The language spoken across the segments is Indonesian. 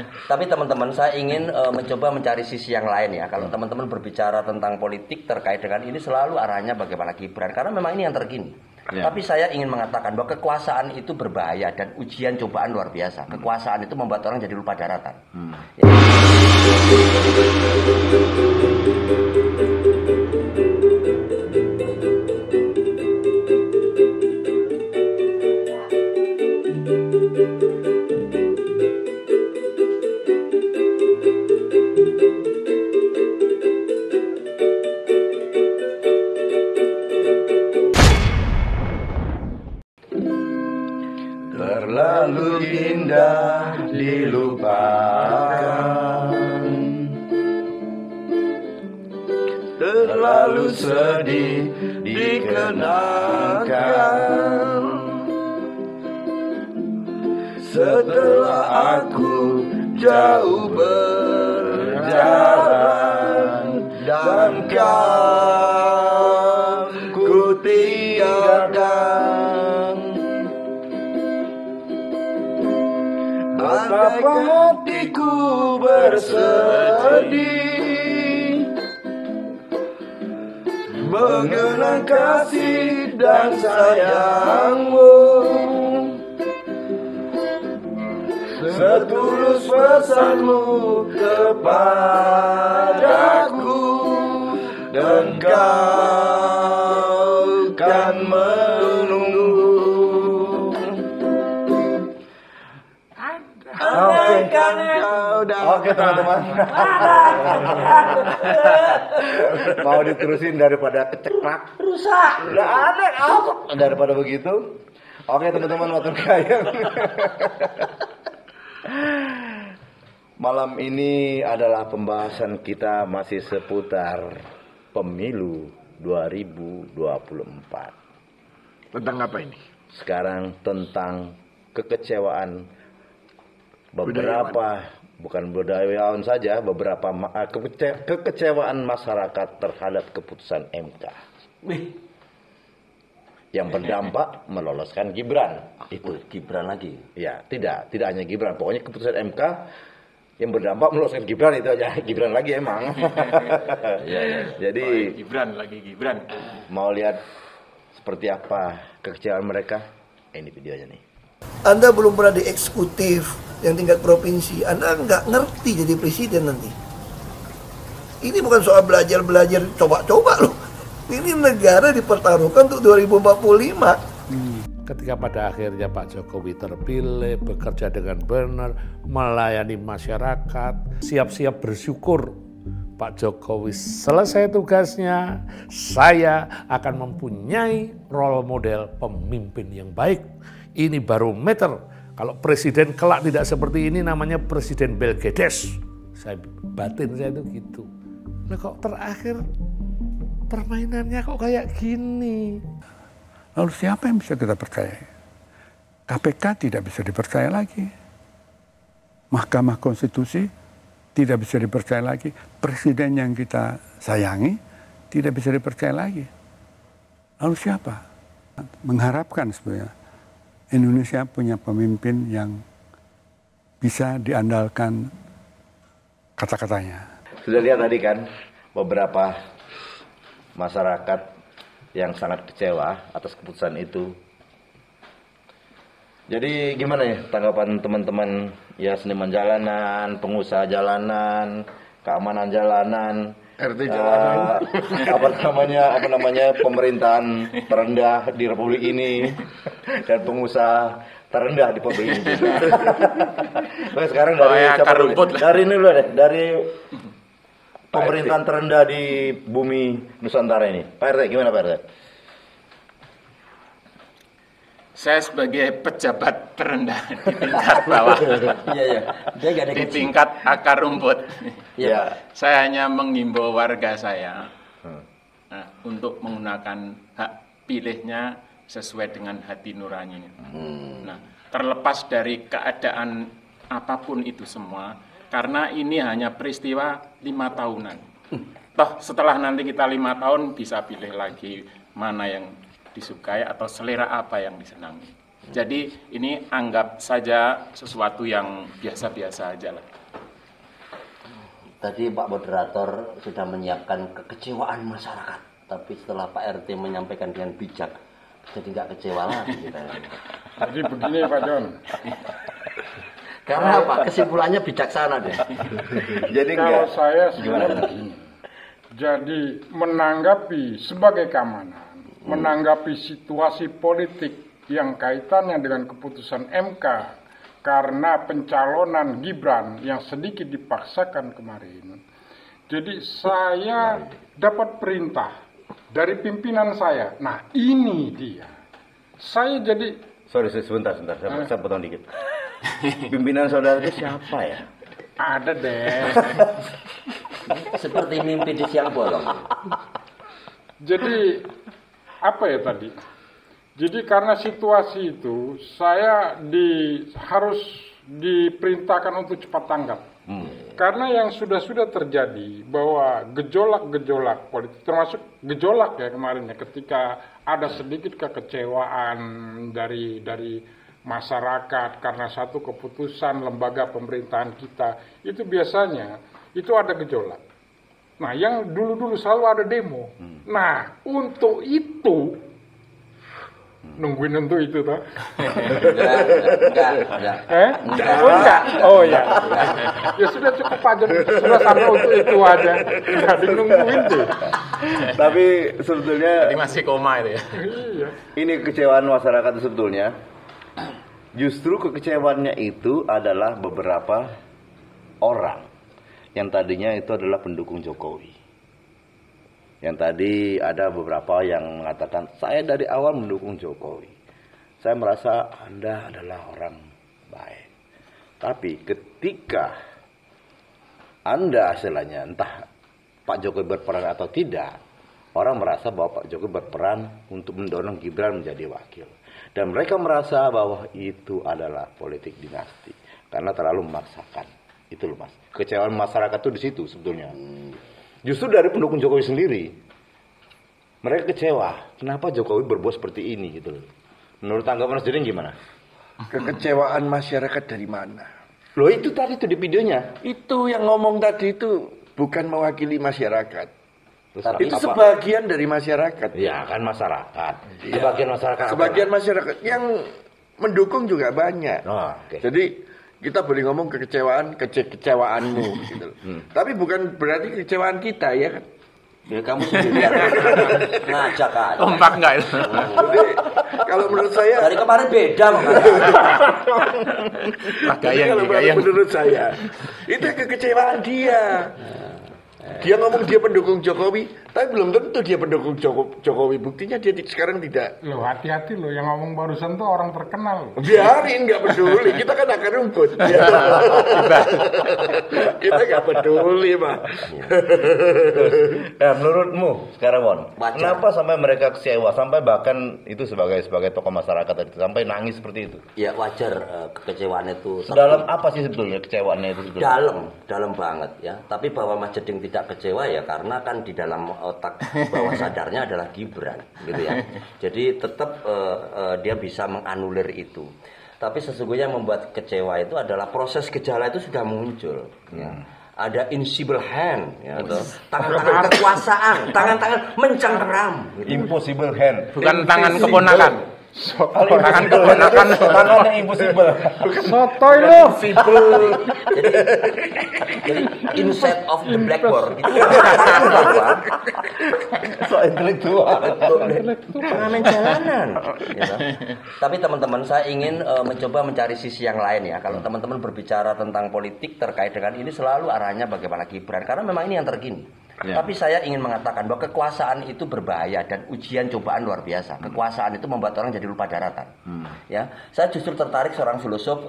Tapi teman-teman, saya ingin mencoba mencari sisi yang lain ya. Kalau teman-teman berbicara tentang politik terkait dengan ini, selalu arahnya bagaimana Gibran, karena memang ini yang terkini. Ya. Tapi saya ingin mengatakan bahwa kekuasaan itu berbahaya dan ujian cobaan luar biasa. Kekuasaan itu membuat orang jadi lupa daratan. Ya. Terlalu indah dilupakan, terlalu sedih dikenangkan. Setelah aku jauh berjalan dan kau ku tinggalkan, betapa hatiku bersedih mengenang kasih dan sayangmu. Setulus pesanmu kepadaku, dan kau kan menunggu. Oke teman-teman. Mau diterusin daripada keceklak rusak. Udah aneh daripada begitu. Oke teman-teman, matur kayang. Malam ini adalah pembahasan kita masih seputar pemilu 2024. Tentang apa ini? Sekarang tentang kekecewaan beberapa, bukan budayawan saja, beberapa kekecewaan masyarakat terhadap keputusan MK. Yang berdampak meloloskan Gibran. Itu Gibran lagi. Ya, tidak hanya Gibran, pokoknya keputusan MK yang berdampak meloloskan Gibran itu aja. Gibran lagi emang. Ya. Jadi Gibran. Mau lihat seperti apa kekecewaan mereka? Ini videonya nih. Anda belum pernah di eksekutif yang tingkat provinsi, Anda nggak ngerti jadi presiden nanti. Ini bukan soal belajar coba-coba loh. Ini negara dipertaruhkan untuk 2045. Ketika pada akhirnya Pak Jokowi terpilih, bekerja dengan benar, melayani masyarakat, siap-siap bersyukur Pak Jokowi selesai tugasnya, saya akan mempunyai role model pemimpin yang baik. Ini barometer. Kalau presiden kelak tidak seperti ini, namanya Presiden Belgedes. Batin saya itu gitu. Nah kok terakhir permainannya kok kayak gini? Lalu siapa yang bisa kita percaya? KPK tidak bisa dipercaya lagi. Mahkamah Konstitusi tidak bisa dipercaya lagi. Presiden yang kita sayangi tidak bisa dipercaya lagi. Lalu siapa? Mengharapkan sebenarnya Indonesia punya pemimpin yang bisa diandalkan kata-katanya. Sudah lihat tadi kan beberapa masyarakat yang sangat kecewa atas keputusan itu. Jadi gimana ya tanggapan teman-teman ya, seniman jalanan, pengusaha jalanan, keamanan jalanan, RT jalanan, apa namanya pemerintahan terendah di Republik ini dan pengusaha terendah di Republik ini. Nah, sekarang dari ini dulu deh, dari pemerintahan terendah di bumi Nusantara ini. Pak RT, gimana Pak RT? Saya sebagai pejabat terendah di tingkat bawah, di tingkat akar rumput, saya hanya menghimbau warga saya untuk menggunakan hak pilihnya sesuai dengan hati nuraninya. Nah, terlepas dari keadaan apapun itu semua, karena ini hanya peristiwa 5 tahunan. Toh setelah nanti kita 5 tahun bisa pilih lagi mana yang disukai atau selera apa yang disenangi. Jadi ini anggap saja sesuatu yang biasa-biasa aja lah. Tadi Pak Moderator sudah menyiapkan kekecewaan masyarakat, tapi setelah Pak RT menyampaikan dengan bijak, jadi nggak kecewa lagi kita. Jadi begini Pak John. Karena apa? Kesimpulannya bijaksana deh. Jadi kalau saya sebenarnya begini. Jadi menanggapi sebagai keamanan, menanggapi situasi politik yang kaitannya dengan keputusan MK karena pencalonan Gibran yang sedikit dipaksakan kemarin. Jadi saya dapat perintah dari pimpinan saya. Nah ini dia. Saya jadi... Sorry, sebentar. Saya potong dikit. Pimpinan saudara itu siapa ya? Ada deh. Seperti mimpi di siang bolong. Jadi apa ya tadi? Jadi karena situasi itu saya harus diperintahkan untuk cepat tanggap. Karena yang sudah terjadi bahwa gejolak politik, termasuk gejolak ya kemarin ya, ketika ada sedikit kekecewaan dari masyarakat karena satu keputusan lembaga pemerintahan kita, itu biasanya itu ada gejolak. Nah, yang dulu selalu ada demo. Nah, untuk itu nungguin untuk itu toh? Enggak. Oh ya. Ya sudah cukup aja, sudah sampai untuk itu aja. Enggak dinungguin tuh. Tapi sebetulnya Jadi masih koma itu ya. Iya. ini kekecewaan masyarakat sebetulnya. Justru kekecewaannya itu adalah beberapa orang yang tadinya itu adalah pendukung Jokowi. Yang tadi ada beberapa yang mengatakan, saya dari awal mendukung Jokowi. Saya merasa Anda adalah orang baik. Tapi ketika Anda istilahnya, entah Pak Jokowi berperan atau tidak, orang merasa bahwa Pak Jokowi berperan untuk mendorong Gibran menjadi wakil. Dan mereka merasa bahwa itu adalah politik dinasti. Karena terlalu memaksakan. Itu loh Mas. Kecewaan masyarakat itu di situ sebetulnya. Justru dari pendukung Jokowi sendiri, mereka kecewa. Kenapa Jokowi berbuat seperti ini gitu loh. Menurut tanggapan Mas Jering gimana? Kekecewaan masyarakat dari mana? Loh itu tadi tuh di videonya. Itu yang ngomong tadi itu bukan mewakili masyarakat. Tapi Itu sebagian dari masyarakat. Ya kan masyarakat. Iya. Sebagian masyarakat. Sebagian masyarakat yang mendukung juga banyak. Oh, okay. Jadi kita boleh ngomong kekecewaanmu gitu. Tapi bukan berarti kekecewaan kita ya kan. Ya kamu sendiri ngajak aja. Kompak enggak itu? Jadi kalau menurut saya Dari kemarin beda menurut saya itu kekecewaan dia. Dia ngomong dia pendukung Jokowi, tapi belum tentu dia pendukung Jokowi. Buktinya dia sekarang tidak. Loh, hati-hati loh, yang ngomong barusan tuh orang terkenal. Biarin, nggak peduli. Kita kan akar rumput. Kita nggak peduli, Pak. Ya, menurutmu sekarang Won, Wajar. kenapa sampai mereka kecewa sampai bahkan itu sebagai tokoh masyarakat itu sampai nangis seperti itu? Ya wajar, kekecewaan itu. Dalam apa sih sebetulnya kecewaannya itu sebetulnya? Dalam banget ya. Tapi bahwa Mas Jeding tidak kecewa ya karena kan di dalam otak bawah sadarnya adalah Gibran gitu ya. Jadi tetap dia bisa menganulir itu. Tapi sesungguhnya yang membuat kecewa itu adalah proses gejala itu sudah muncul ya. Ada invisible hand ya, tangan-tangan kekuasaan, tangan-tangan mencengkeram gitu. Impossible hand. Bukan tangan keponakan. Tangan keponakan. Tangannya impossible. Sotoy lo. Jadi inside of the blackboard itu bahwa So intelektual. pengamen jalanan. Gitu. Tapi teman-teman saya ingin mencoba mencari sisi yang lain ya. Kalau teman-teman berbicara tentang politik terkait dengan ini selalu arahnya bagaimana Gibran karena memang ini yang terkini. Ya. Tapi saya ingin mengatakan bahwa kekuasaan itu berbahaya dan ujian cobaan luar biasa. Kekuasaan itu membuat orang jadi lupa daratan. Ya, saya justru tertarik seorang filosof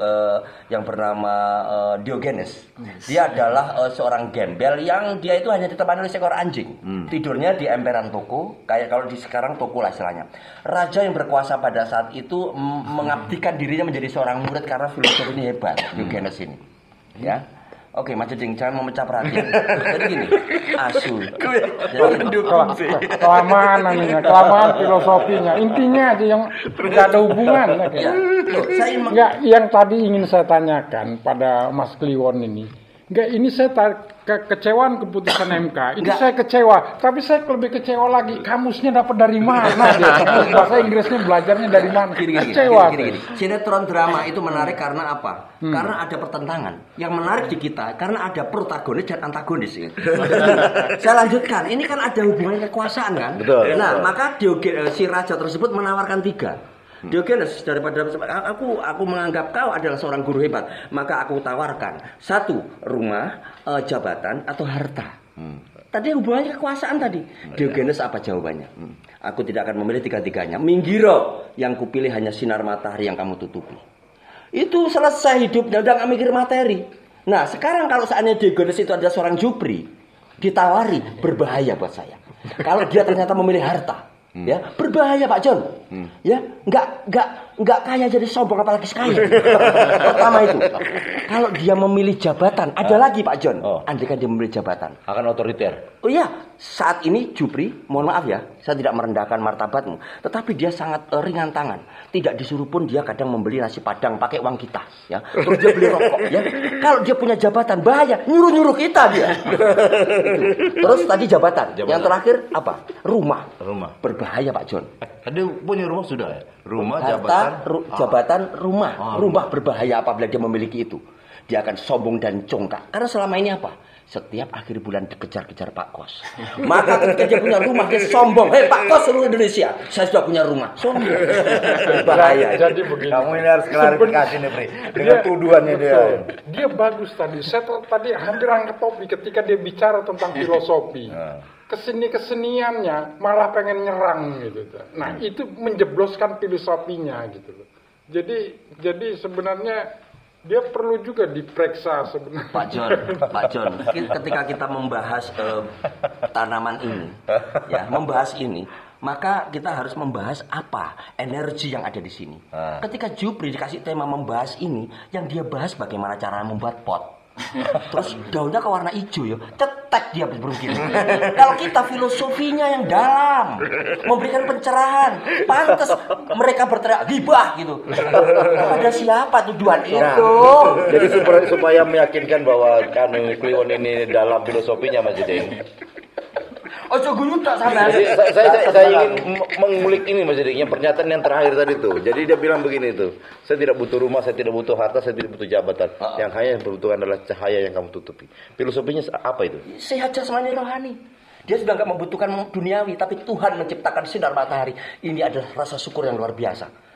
yang bernama Diogenes. Dia adalah seorang gembel yang dia itu hanya ditemani oleh seekor anjing. Tidurnya di emperan toko, kayak kalau di sekarang toko lah istilahnya. Raja yang berkuasa pada saat itu mengabdikan dirinya menjadi seorang murid karena filosof ini hebat, Diogenes ini. Ya. Oke, Mas Jeding, jangan memecah perhatian. Jadi gini, asu. Kelamaan filosofinya. Intinya aja yang nggak ada hubungan. Ya, yang tadi ingin saya tanyakan pada Mas Kliwon ini. Enggak, ini saya kekecewaan keputusan MK. Itu saya kecewa, tapi saya lebih kecewa lagi. Kamusnya dapat dari mana? Bahasa Inggrisnya belajarnya dari mana? Kecewa. Sinetron drama itu menarik karena apa? Karena ada pertentangan. Yang menarik di kita karena ada protagonis dan antagonis. Saya lanjutkan. Ini kan ada hubungan kekuasaan kan? Betul. Nah, maka si raja tersebut menawarkan 3. Diogenes, daripada aku menganggap kau adalah seorang guru hebat, maka aku tawarkan 1 rumah, jabatan atau harta. Tadi hubungannya kekuasaan tadi. Diogenes apa jawabannya? Aku tidak akan memilih 3-tiganya. Minggiro, yang kupilih hanya sinar matahari yang kamu tutupi. Itu selesai hidupnya, udah gak mikir materi. Nah sekarang kalau seandainya Diogenes itu adalah seorang jupri, ditawari, berbahaya buat saya. Kalau dia ternyata memilih harta, ya berbahaya Pak John. Ya nggak kaya jadi sombong apalagi sekaya. Pertama itu. Kalau dia memilih jabatan, ada lagi Pak John. Andai kan dia memilih jabatan, akan otoriter. Oh iya, saat ini Jupri, mohon maaf ya, saya tidak merendahkan martabatmu, tetapi dia sangat ringan tangan. Tidak disuruh pun dia kadang membeli nasi padang pakai uang kita, ya. Terus dia beli rokok, ya. Kalau dia punya jabatan bahaya, nyuruh kita dia. Terus tadi jabatan. Yang terakhir apa? Rumah. Berbahaya Pak John. Ada punya rumah sudah ya? Rumah, jabatan, rumah. Rumah berbahaya apabila dia memiliki itu. Dia akan sombong dan congkak. Karena selama ini apa? Setiap akhir bulan dikejar-kejar Pak Kos. Maka ketika dia punya rumah, dia sombong. Hei Pak Kos seluruh Indonesia, saya sudah punya rumah. Sombong. Bahaya. Jadi begini. Kamu ini harus klarifikasi nih, Pri. Dengan tuduhannya dia. Dia bagus tadi. Saya tadi hampir angkat topik ketika dia bicara tentang filosofi. Keseniannya malah pengen nyerang gitu. Nah, itu menjebloskan filosofinya gitu loh. Jadi sebenarnya dia perlu juga diperiksa sebenarnya. Pak John, ketika kita membahas tanaman ini, ya, membahas ini, maka kita harus membahas apa energi yang ada di sini. Ketika Jupri dikasih tema membahas ini, yang dia bahas bagaimana cara membuat pot. Terus daunnya ke warna hijau ya, cetek dia bergini. Kalau kita filosofinya yang dalam, memberikan pencerahan, pantas mereka berteriak gibah gitu. Kepada siapa tujuan itu? Jadi supaya meyakinkan bahwa Kliwon ini dalam filosofinya Mas Jeding. Ojo guyu tak sampean. Saya ingin mengulik ini Mas Jeding, yang pernyataan yang terakhir tadi tuh. Jadi dia bilang begini tuh, saya tidak butuh rumah, saya tidak butuh harta, saya tidak butuh jabatan. Yang hanya yang dibutuhkan adalah cahaya yang kamu tutupi. Filosofinya apa itu? Sehat jasmani rohani. Dia sudah nggak membutuhkan duniawi, tapi Tuhan menciptakan sinar matahari. Ini adalah rasa syukur yang luar biasa.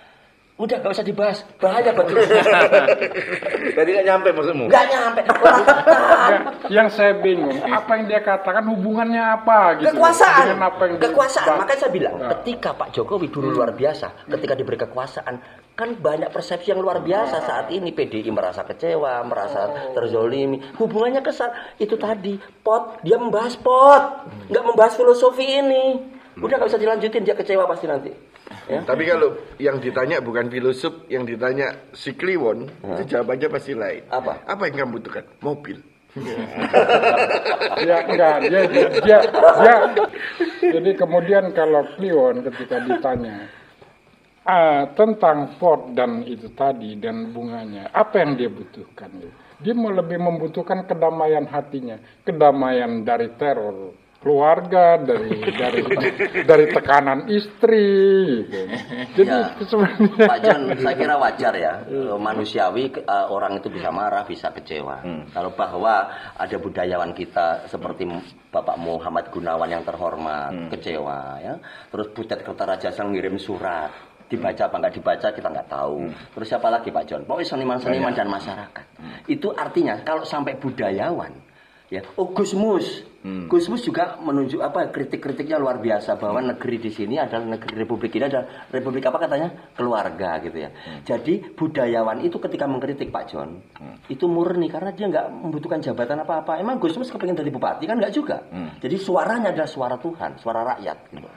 Udah gak usah dibahas, bahaya betul. Tadi gak nyampe maksudmu? Gak nyampe. Yang saya bingung, apa yang dia katakan hubungannya apa? Gitu. Kekuasaan. Makanya saya bilang, ketika Pak Jokowi dulu luar biasa, ketika diberi kekuasaan, kan banyak persepsi yang luar biasa saat ini. PDI merasa kecewa, merasa terzolimi. Hubungannya kesal. Itu tadi, dia membahas nggak membahas filosofi ini. Udah gak usah dilanjutin, dia kecewa pasti nanti. Ya? Tapi kalau yang ditanya bukan filosof, yang ditanya si Kliwon, itu jawabannya pasti lain. Apa yang kamu butuhkan? Mobil. Ya enggak, dia jadi kemudian kalau Kliwon ketika ditanya tentang pot dan itu tadi dan bunganya, apa yang dia butuhkan? Dia lebih membutuhkan kedamaian hatinya, kedamaian dari teror keluarga, dari tekanan istri gitu. Jadi ya, sebenarnya Pak John, saya kira wajar ya, manusiawi orang itu bisa marah, bisa kecewa. Kalau bahwa ada budayawan kita seperti Bapak Muhammad Gunawan yang terhormat, kecewa ya. Terus Butet Kertarajasa ngirim surat, dibaca apa nggak dibaca kita nggak tahu. Terus siapa lagi Pak John? Pokoknya seniman-seniman dan masyarakat. Itu artinya kalau sampai budayawan, ya, Gusmus juga menunjuk kritik-kritiknya luar biasa bahwa negeri di sini adalah negeri republik ini adalah republik apa katanya keluarga gitu ya. Jadi budayawan itu ketika mengkritik Pak John itu murni karena dia nggak membutuhkan jabatan apa-apa. Emang Gusmus kepengen jadi bupati kan nggak juga. Jadi suaranya adalah suara Tuhan, suara rakyat. Gitu.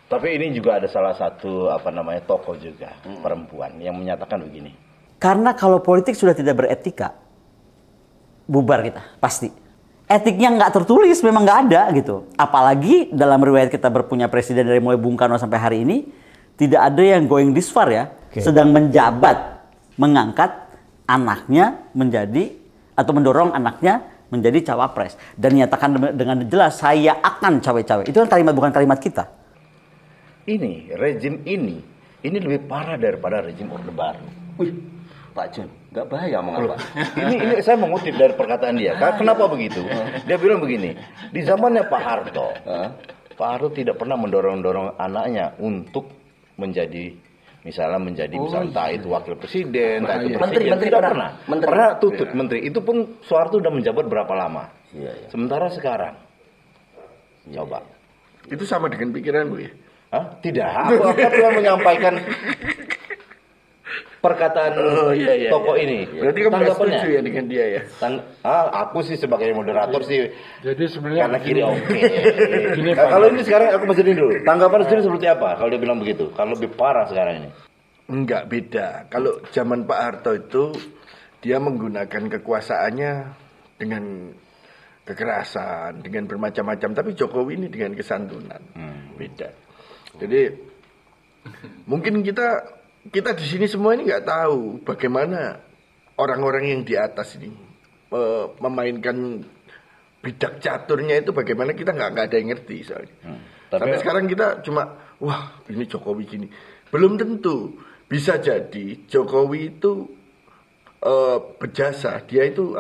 Tapi ini juga ada salah satu tokoh juga perempuan yang menyatakan begini. Karena kalau politik sudah tidak beretika, bubar kita, pasti. Etiknya nggak tertulis, memang nggak ada gitu. Apalagi dalam riwayat kita berpunya presiden dari mulai Bung Karno sampai hari ini, tidak ada yang going this far ya, sedang menjabat, mengangkat anaknya menjadi, atau mendorong anaknya menjadi cawapres. Dan nyatakan dengan jelas, saya akan cawe-cawe. Itu kan kalimat, bukan kalimat kita. Ini, rezim ini lebih parah daripada rezim Orde Baru. Wih, Pak John, nggak bahaya mengapa? Ini saya mengutip dari perkataan dia. Kenapa begitu? Dia bilang begini, di zamannya Pak Harto, Pak Harto tidak pernah mendorong-dorong anaknya untuk menjadi, misalnya entah itu wakil presiden, entah itu presiden, menteri tidak pernah. Pernah tutut menteri. Itu pun Soeharto sudah menjabat berapa lama. Sementara sekarang, coba. Itu sama dengan pikiranmu ya? Tidak. Aku cuma menyampaikan perkataan tokoh ini. Berarti kamu nggak setuju ya dengan dia ya? Aku sih sebagai moderator sih. Jadi sebenarnya karena kiri oke. Kalau ini sekarang aku masih dulu. Tanggapan sendiri seperti apa? Kalau dia bilang begitu, kalau lebih parah sekarang ini. Enggak, beda. Kalau zaman Pak Harto itu dia menggunakan kekuasaannya dengan kekerasan, dengan bermacam-macam. Tapi Jokowi ini dengan kesantunan. Beda. Jadi mungkin kita di sini semua ini nggak tahu bagaimana orang-orang yang di atas ini memainkan bidak caturnya itu, bagaimana kita nggak ada yang ngerti soalnya. Sampai sekarang kita cuma wah ini Jokowi gini. Belum tentu, bisa jadi Jokowi itu berjasa, dia itu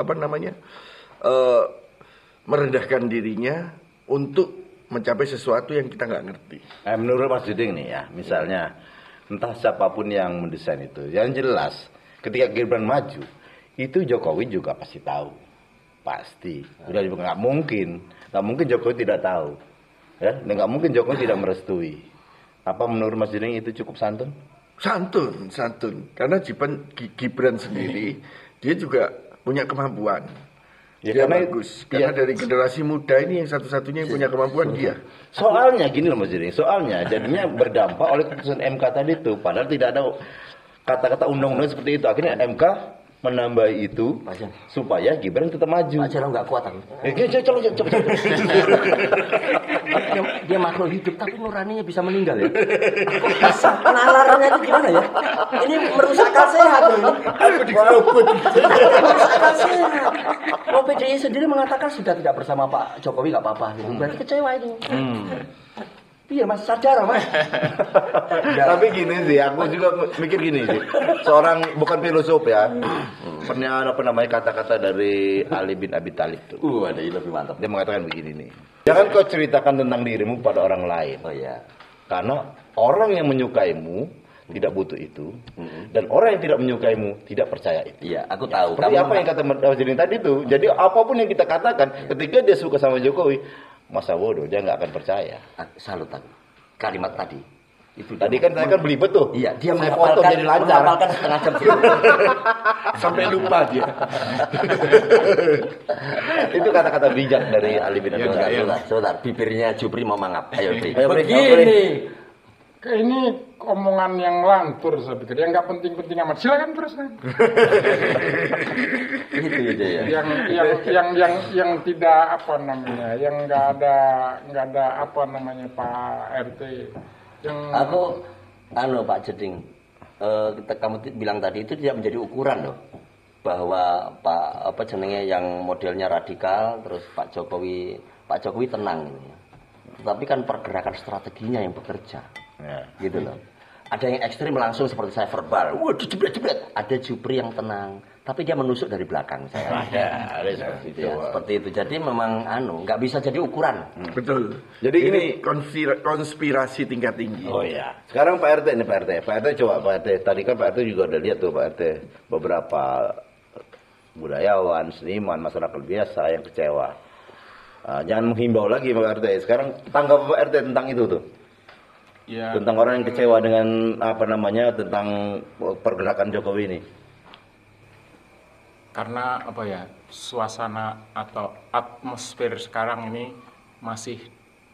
merendahkan dirinya untuk mencapai sesuatu yang kita nggak ngerti. Menurut Mas Juding nih ya, misalnya entah siapapun yang mendesain itu, yang jelas ketika Gibran maju, itu Jokowi juga pasti tahu, pasti. Udah nggak mungkin Jokowi tidak tahu, ya, dan nggak mungkin Jokowi tidak merestui. Apa menurut Mas Juding itu cukup santun? Santun. Karena Gibran sendiri dia juga punya kemampuan. Ya, dia bagus. Karena dari generasi muda ini yang satu-satunya yang punya kemampuan dia. Soalnya gini loh Mas Jering, jadinya berdampak oleh keputusan MK tadi itu. Padahal tidak ada kata-kata undang-undang seperti itu. Akhirnya MK menambah itu supaya Gibran tetap maju. Pak Jarod nggak kuat aku. Coba. Dia makhluk hidup tapi nuraninya bisa meninggal ya. Bisa. Penalarannya itu gimana ya? Ini merusak akal sehat ini. Merusak akal sehat. PDI sendiri mengatakan sudah tidak bersama Pak Jokowi nggak apa-apa. Berarti kecewa itu. Iya Mas, sadar Mas. Tapi gini sih, aku juga mikir gini sih. Seorang bukan filosof ya. Pernah kata-kata dari Ali bin Abi Thalib tuh. Ada lebih mantap. Dia mengatakan begini nih. Jangan kau ceritakan tentang dirimu pada orang lain. Oh iya. Karena orang yang menyukaimu tidak butuh itu, dan orang yang tidak menyukaimu tidak percaya itu. Iya, aku tahu. Seperti apa yang kata Mas Jering tadi tuh. Jadi apapun yang kita katakan, ketika dia suka sama Jokowi, masa bodoh, dia nggak akan percaya. Salut kalimat tadi. Itu tadi kan saya kan belibet tuh. Iya, dia menghafalkan jadi lancar. Menghafalkan setengah jam. Sampai lupa dia. Itu kata-kata bijak dari Ali bin Abi Thalib. Saudara, bibirnya Jupri mau mangap. Ayo, Pri. Begini. Ini omongan yang lantur saya pikir, yang nggak penting-penting amat. Silakan terus. Gitu ya. Yang tidak yang nggak ada Pak RT. Aku Pak Jeding, kamu bilang tadi itu tidak menjadi ukuran loh, bahwa yang modelnya radikal, terus Pak Jokowi tenang gitu ya. Tetapi kan pergerakan strateginya yang bekerja. Gitu loh. Ada yang ekstrim langsung seperti saya verbal, jebret. Ada Jupri yang tenang, tapi dia menusuk dari belakang saya. Ada seperti itu. Ya, seperti itu. Jadi memang nggak bisa jadi ukuran. Betul. Jadi ini konspirasi tingkat tinggi. Oh iya. Sekarang Pak RT coba Pak RT. Tadi kan Pak RT juga udah lihat tuh Pak RT beberapa budayawan, seniman, masyarakat biasa yang kecewa. Jangan menghimbau lagi Pak RT. Sekarang tanggapan Pak RT tentang itu tuh. Ya, tentang orang yang kecewa dengan tentang pergerakan Jokowi ini. Karena suasana atau atmosfer sekarang ini masih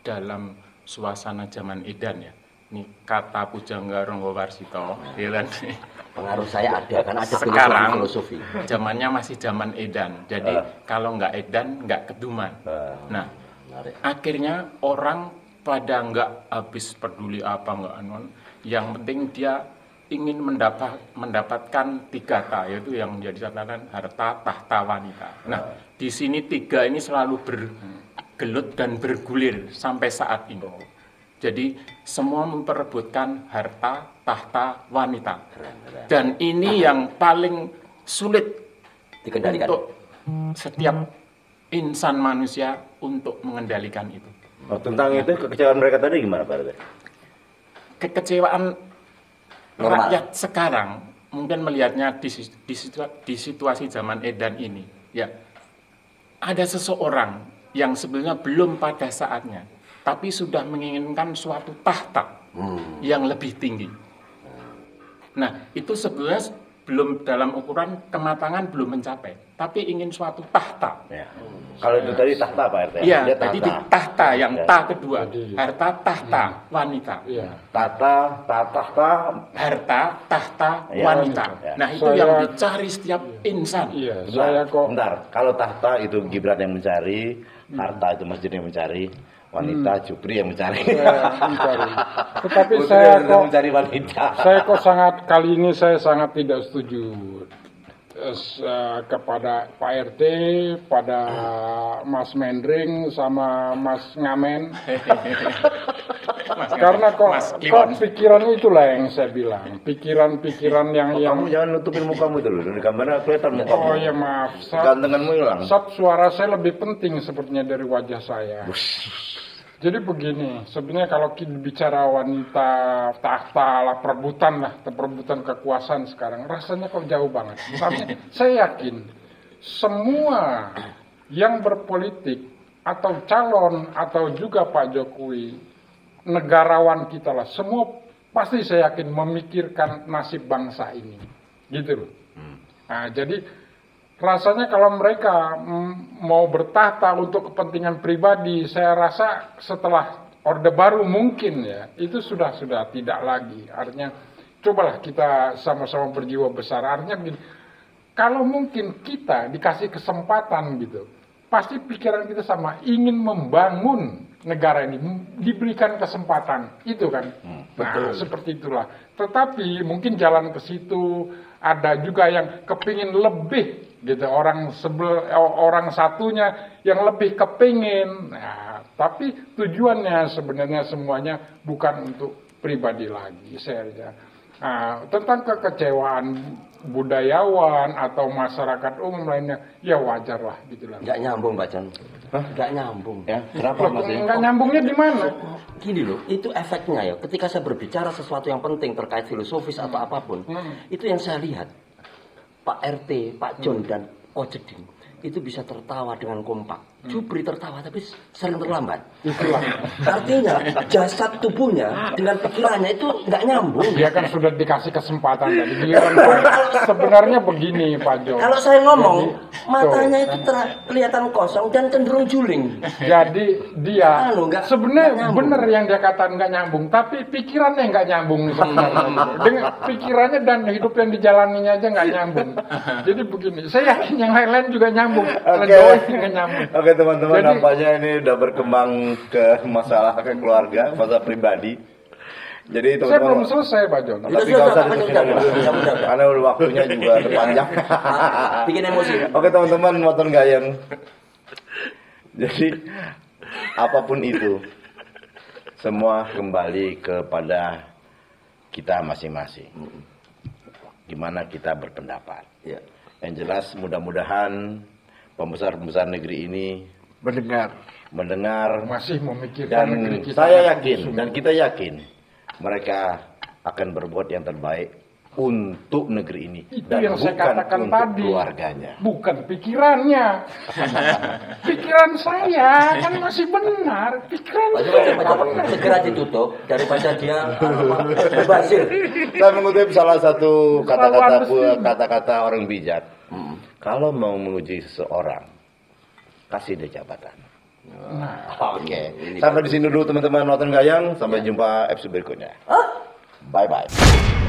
dalam suasana zaman edan ya. Ini kata Pujangga Ronggo Warsito, ya kan? Pengaruh saya ada, kan ada sekarang filosofi. Zamannya masih zaman edan. Jadi kalau nggak edan, nggak keduman. Nah, akhirnya orang pada nggak habis peduli apa nggak anon. Yang penting dia ingin mendapatkan 3T, yaitu yang menjadi catatan harta, tahta, wanita. Nah, di sini 3 ini selalu bergelut dan bergulir sampai saat ini. Jadi semua memperebutkan harta, tahta, wanita. Dan ini yang paling sulit dikendalikan untuk setiap insan manusia untuk mengendalikan itu. Tentang itu kekecewaan mereka tadi gimana Pak RT? Kekecewaan rakyat sekarang mungkin melihatnya di situasi zaman edan ini, ya ada seseorang yang sebenarnya belum pada saatnya, tapi sudah menginginkan suatu tahta yang lebih tinggi. Nah, itu sebenarnya belum dalam ukuran kematangan belum mencapai, tapi ingin suatu tahta. Ya. Kalau itu tadi tahta Pak RT. Iya, tadi di tahta yang ta kedua, harta, tahta, wanita. Tahta, harta, tahta, wanita. Nah, itu yang dicari setiap insan. Bentar, kalau tahta itu Gibran yang mencari, harta itu Mas Jun yang mencari, wanita Jupri yang mencari. Tetapi saya mencari wanita. Saya kali ini saya sangat tidak setuju kepada Pak RT, pada Mas Mendring sama Mas Ngamen. Karena kok pikiran itulah yang saya bilang, pikiran-pikiran yang kamu jangan nutupin mukamu itu loh, di kameranya kelihatan mukamu. Oh ya maaf, gantenganmu hilang. Suara saya lebih penting sepertinya dari wajah saya. Jadi begini, sebenarnya kalau kita bicara wanita, tahta lah, perebutan kekuasaan sekarang, rasanya kok jauh banget. Tapi saya yakin semua yang berpolitik atau calon atau juga Pak Jokowi, negarawan kita lah, semua pasti saya yakin memikirkan nasib bangsa ini, gitu loh. Nah, jadi rasanya kalau mereka mau bertahta untuk kepentingan pribadi, saya rasa setelah Orde Baru mungkin ya, itu sudah tidak lagi. Artinya, cobalah kita sama-sama berjiwa besar. Artinya begini, kalau mungkin kita dikasih kesempatan gitu, pasti pikiran kita sama, ingin membangun negara ini, diberikan kesempatan, itu kan. Nah, seperti itulah. Tetapi mungkin jalan ke situ, ada juga yang kepingin lebih gitu, orang satunya yang lebih kepingin. Nah, tapi tujuannya sebenarnya semuanya bukan untuk pribadi lagi, saya. Nah, tentang kekecewaan budayawan atau masyarakat umum lainnya, ya wajar lah gitu lah. Nggak nyambung Pak Jan. Nggak nyambung. Ya, kenapa Mas? Nggak nyambungnya di mana? Gini loh, itu efeknya ya. Ketika saya berbicara sesuatu yang penting terkait filosofis atau apapun, itu yang saya lihat. Pak RT, Pak John dan Kojedin itu bisa tertawa dengan kompak. Jupri tertawa tapi sering terlambat. Artinya jasad tubuhnya dengan pikirannya itu nggak nyambung. Dia kan sudah dikasih kesempatan tadi. Sebenarnya begini Pak John. Kalau saya ngomong, matanya itu kelihatan kosong dan cenderung juling. Jadi dia sebenarnya benar yang dia katakan nggak nyambung, tapi pikirannya nggak nyambung sebenarnya. Dengan pikirannya dan hidup yang dijalaninya aja nggak nyambung. Jadi begini, saya yakin yang lain-lain juga nyambung. Nggak nyambung. Oke teman-teman, nampaknya ini udah berkembang ke masalah keluarga, masalah pribadi. Jadi saya belum selesai Pak John. Tapi nggak usah diteruskan dulu, karena waktunya juga terpanjang. Bikin emosi. Oke teman-teman, motor gayeng. Jadi apapun itu, semua kembali kepada kita masing-masing. Gimana kita berpendapat. Ya. Yang jelas mudah-mudahan pembesar-pembesar negeri ini mendengar masih memikirkan negeri kita. Saya yakin dan kita yakin mereka akan berbuat yang terbaik untuk negeri ini. Itu dan yang saya katakan tadi. Keluarganya. Bukan pikirannya. Pikiran saya kan masih benar. Pikiran saya segera ditutup daripada dia berbazir. Saya mengutip salah satu kata-kata orang bijak. Kalau mau menguji seseorang, kasih dia jabatan. Oke. Sampai di sini dulu teman-teman nonton gayang. Sampai jumpa episode berikutnya. Bye bye.